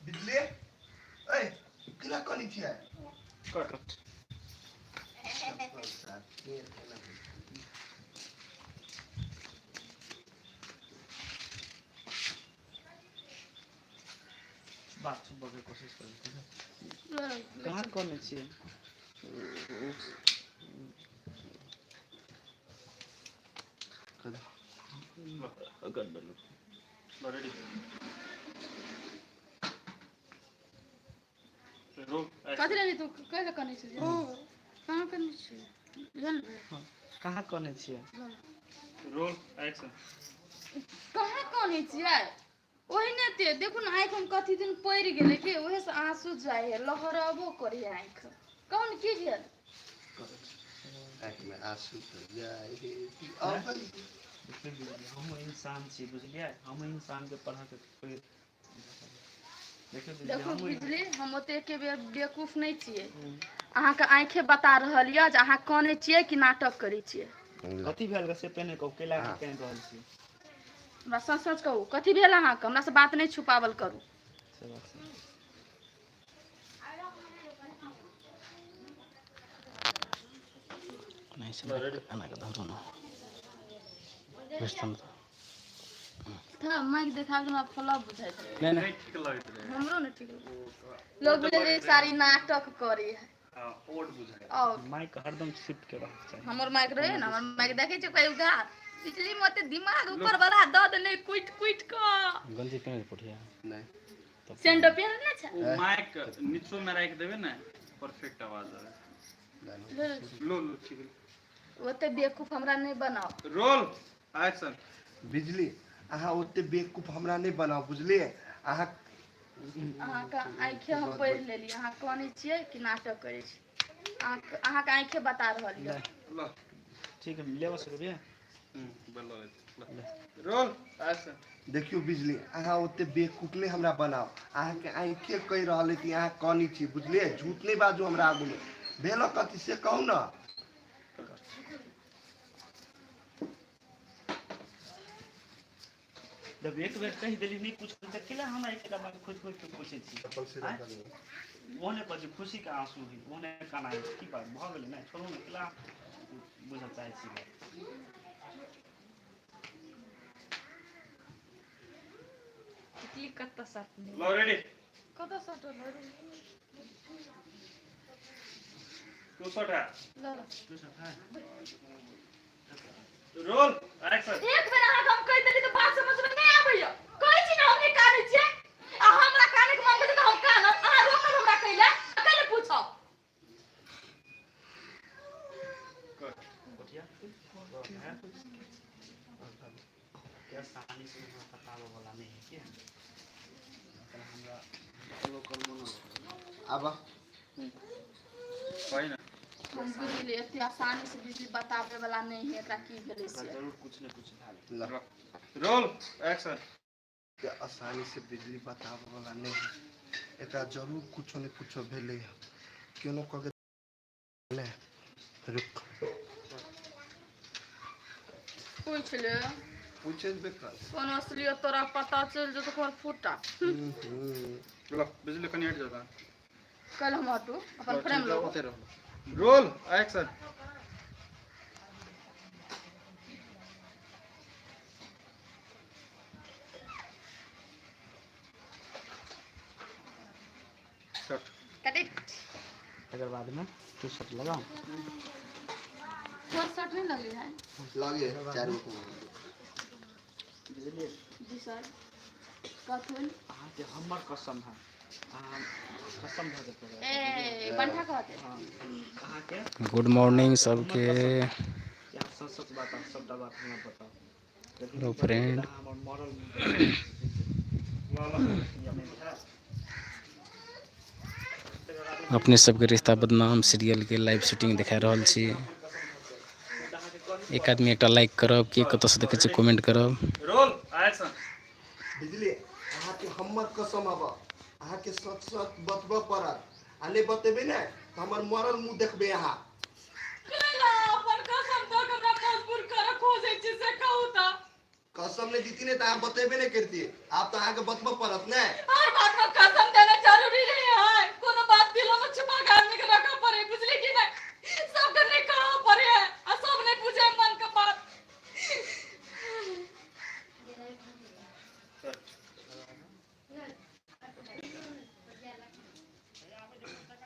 बिजली ए किला कनी छियै कट बात सुनबे कोशिश करै कहाँ करने छियै कथी लेली तू कैसे करने छी कहाँ करने छी जान कहाँ करने छियै रोल एक्शन कहाँ करने छियै ओहिने ते देखू ना आँख हम कथी दिन पड़ि गेलै के ओहे से आंसू जाय है लहरबो करी आँख कौन की भेल आँख में आंसू तो जाए हम इंसान छी बुझलियै हम इंसान के पढ़ा के देखो बिजली हम ओते के बेवकूफ नहीं छियै अहाँ के आँखे बता रहल यऽ जे अहाँ काने छियै कि नाटक करै छियै कथी भेल से पहिने कहू केला के कहि रहल छी हमरा सच सच कहू कथी भेल अहाँके हमरा से बात नहीं छुपावल करू नहीं से खाना का धरो ना बेस्तम था माइक देखा के हमरा फ्लॉप बुझाइत रहे नहीं ठीक लगत रहे हमरो नहीं ठीक लगे लोग बोले सारी नाटक करे है हां ओड बुझाय और माइक हरदम शिफ्ट के रहना चाहिए हमर माइक रहे ना हमर माइक देखे छै कोई उगा बिजली मते दिमाग ऊपर वाला द दे कुट कुट के गंजी पहन पठिया नहीं सेंडो पहनने छै माइक नीचो में राख देबे ना परफेक्ट आवाज आवे लो लो ठीक है ओते बेवकूफ हमरा नहीं बनाओ रोल एक्शन बिजली अहाँ ओते बेवकूफ हमरा नहीं बनाओ बुझलिए अहाँ के आँखे हम पढ़ि लेली अहाँ कहने छियै कि नाटक करे छी अहाँ के आँखे बता रहल यऽ लो ठीक है लेवा सकबे बोलो रोल एक्शन देखियो बिजली अहाँ ओते बेवकूफ नहीं हमरा बनाओ अहाँ के आँखे कह रहल कि अहाँ कानी छी बुझलिए झूठ नहीं बाजू हमरा आगू में भेलो कथी से कहू ना जब एक बेर कह देली नहीं कुछ तो केला हमरा एकरा बात खोज खोज के पूछे छी ओने पर खुशी के आंसू ही ओने काना की बात भ गेलै ना छोड़ू ना केला बुझा चाहे छी क्लिक कत्ता साथ में लो रेडी कत्ता साथ तू सोटा लो तू सब है रोल एक्शन एक बेर अहाँ हम कहि देली त बात समझ में नहीं आबैय कहै छी ना हम नहीं कानै छियै आ हमरा कानै के मन भेल त हम कानब अहाँ रोकब हमरा कइला कइले पूछो पठिया क्या सानी से बतावे वाला नहीं है क्या हमरा एगो कर्म अब कोई ना हम बुझली एते आसानी से बिजली बतावे वाला नहीं है एकरा की भेलै से जरूर कुछ न कुछ भेल रोल एक्शन के आसानी से बिजली बतावे वाला नहीं है एकरा जरूर कुछ न कुछ भेले है केनो कगे ले रुक पूछ ले पूछे बेकर कौन असलियत तोरा पता चल जो तो कोन फुटा लो बिजली कनी हट जाता कल हम हटू अपन फ्रेम लो होते रहो roll action shot cut it अगर बाद में तू शर्ट लगाओ कोई शर्ट नहीं लगी है लगे चारों को बिजली जी सर कथुन अहाँ के हमर कसम है अहाँ कसम भ जेतै ए बंठा कहते अहाँ के गुड मॉर्निंग सबके क्या सच सच बात आप सबटा बात हमरा बताओ हेलो फ्रेंड हमर मॉरल अपने सबके रिश्ता बदनाम सीरियल के लाइव शूटिंग दिखा रहल छी एक आदमी एक लाइक करब के कत से देखे छी कमेंट करब रोल एक्शन बिजली अहाँ के हमर कसम अब अहाँ के सच सच बतबऽ पड़त आ नहीं बतेबे ना तो हमर मरल मुंह देखबे अहाँ अपन कसम तो हमरा मजबूर कर कसम नहीं दीती ने तो आप बतेबे नहीं करती आप तो आगे बतबो परत ने हर बात में कसम देना जरूरी नहीं है कोनो बात दिलों में छुपा के आदमी के रखा पड़े बुझली कि नहीं सब करने कहा पड़े है और सब ने पूछे मन का बात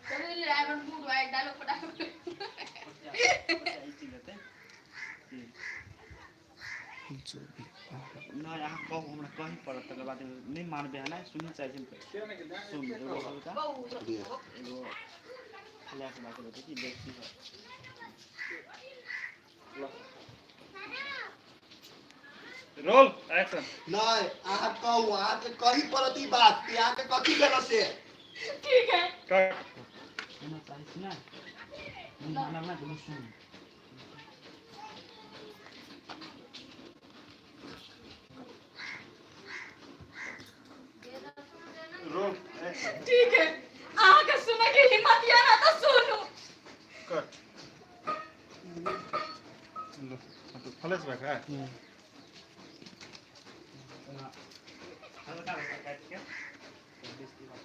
चलो ले आए बन पूरा एक डायलॉग पटा ना यहाँ कहूँ हमरा कहीं पड़त तकर बाद नहीं मानबे है ना सुनी चाहिए सुन एगो फ्लैश बात होते कि देखती है रोल एक्शन नहीं आ कहू आ के कहीं परत ई बात कि आ के कथी गल से ठीक है कट सुनना चाहिए ना नहीं मानना ना तो सुन रोल एक्शन ठीक है आगे सुने की हिम्मत या ना तो सुनो कट लो तो फ्लैश बैक है हल्का हल्का काट के बेइज्जती बात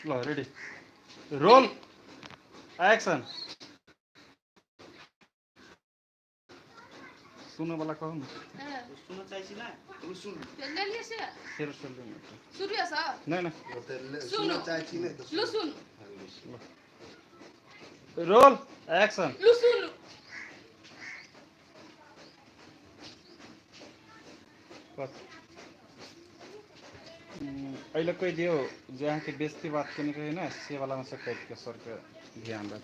लो रेडी रोल एक्शन सुनो वाला कहो ना सुनना चाहिए ना तो सुन ले लिए से फिर सुन लेंगे सूर्य सा नहीं नहीं सुनो चाची ने तो लो सुन रोल एक्शन लो सुन कट अहिले कोई दियो जहाँ की बेइज्जती बात करने रहे ना से वाला में से काट के सर के ध्यान रख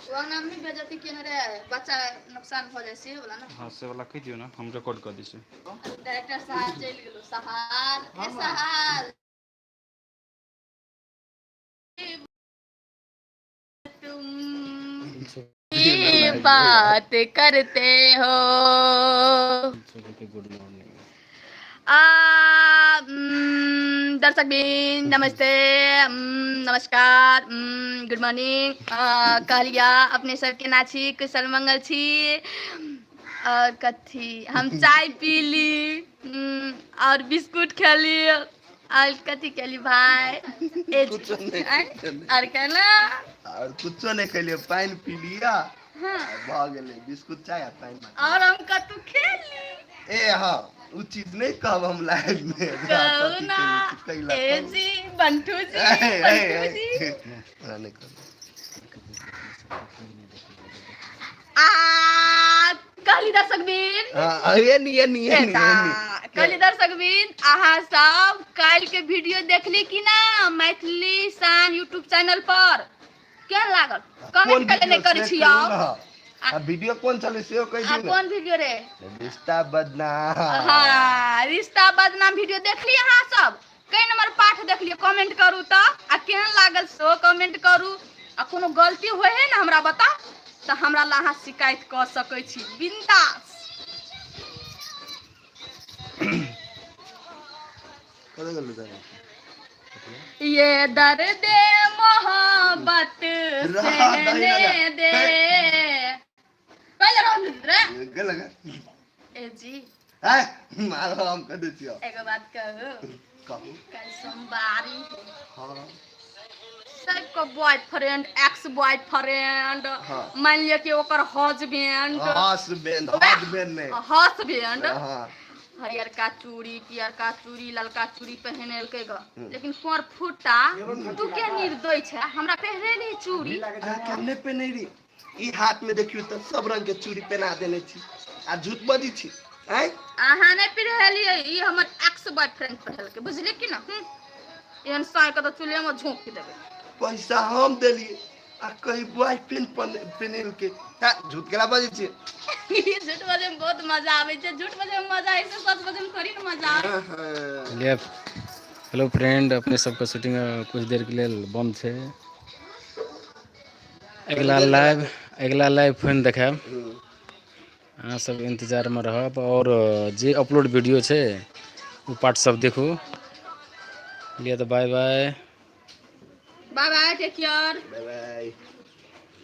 वो नाम नहीं बेइज्जती केने रे बच्चा नुकसान हो जाए से वाला ना हाँ से वाला कह दियो ना हम रिकॉर्ड कर दिसे डायरेक्टर साहब चल गेलो सहार ए सहार तुम ये बात करते हो गुड मॉर्निंग दर्शक बिन नमस्ते नमस्कार गुड मॉर्निंग कहलिया अपने सबके ना छी कुशल मंगल छी और कथी हम चाय पी ली और बिस्कुट खेली और कथी खेली भाई कुछ नहीं और कहना और कुछ नहीं खेलिए पानी पी लिया हाँ भाग गेले बिस्कुट चाय आ पानी और हम कतू खेली ए हां उ चीज नहीं कहब हम लाइव में कहू ना ए जी बंटू जी बंटू जी नहीं कर कहली दर्शक बिन हां ये नहीं कहली दर्शक बिन अहाँ सब काल के वीडियो देखली कि ना मैथिली शान यूट्यूब चैनल पर केहन लागल कमेंट कर नहीं करै छी आ वीडियो कौन चले से कह आ दियो कौन वीडियो रे रिश्ता बदनाम हाँ रिश्ता बदनाम वीडियो देखली अहाँ सब कई नंबर पाठ देखलिए कमेंट करू त आ केहन लागल सो कमेंट करू आ कोनो गलती होय है ना हमरा बता त हमरा ला अहाँ शिकायत कर सकै छी बिंदास कदे गल जाने ये दर्द मोहब्बत सहने दे पहले रहो रे गल ए जी है मार हम कर दे छियो एगो बात कहू कहू कल सोमवारी हां सबको बॉयफ्रेंड एक्स बॉयफ्रेंड हाँ। मान लिया कि ओकर हस्बैंड हस्बैंड ने हस्बैंड हां हरियर का चूड़ी पियर का चूड़ी ललका चूड़ी पहने के ग लेकिन पर फुटा तू के निर्दय छै हमरा पहने नहीं चूड़ी हमने पे नहीं री ई हाथ में देखियो त सब रंग के चूड़ी पहना देने छी आ झूठ बजी छी हैं अहाँ नहीं पहनलिए ई हमर एक्स बॉयफ्रेंड पहनल के बुझली कि ना एहन साई के तो चूल्हे में झोंक देबे पैसा हम देलिए आ कहीं बॉयफ्रेंड पहनल के झूठ केला बजी छी झूठ बजे में बहुत मजा आवे छै झूठ बजे में मजा आइ छै सच बजे में थोड़ी ना मजा आवे चलिए हेलो फ्रेंड अपने सबका शूटिंग कुछ देर के लिए बंद है अगला लाइव फोन देखाब अहाँ सब इंतजार में रहब और जे अपलोड वीडियो है वो पार्ट सब देखू लिए तो bye bye bye bye, take care. Bye bye.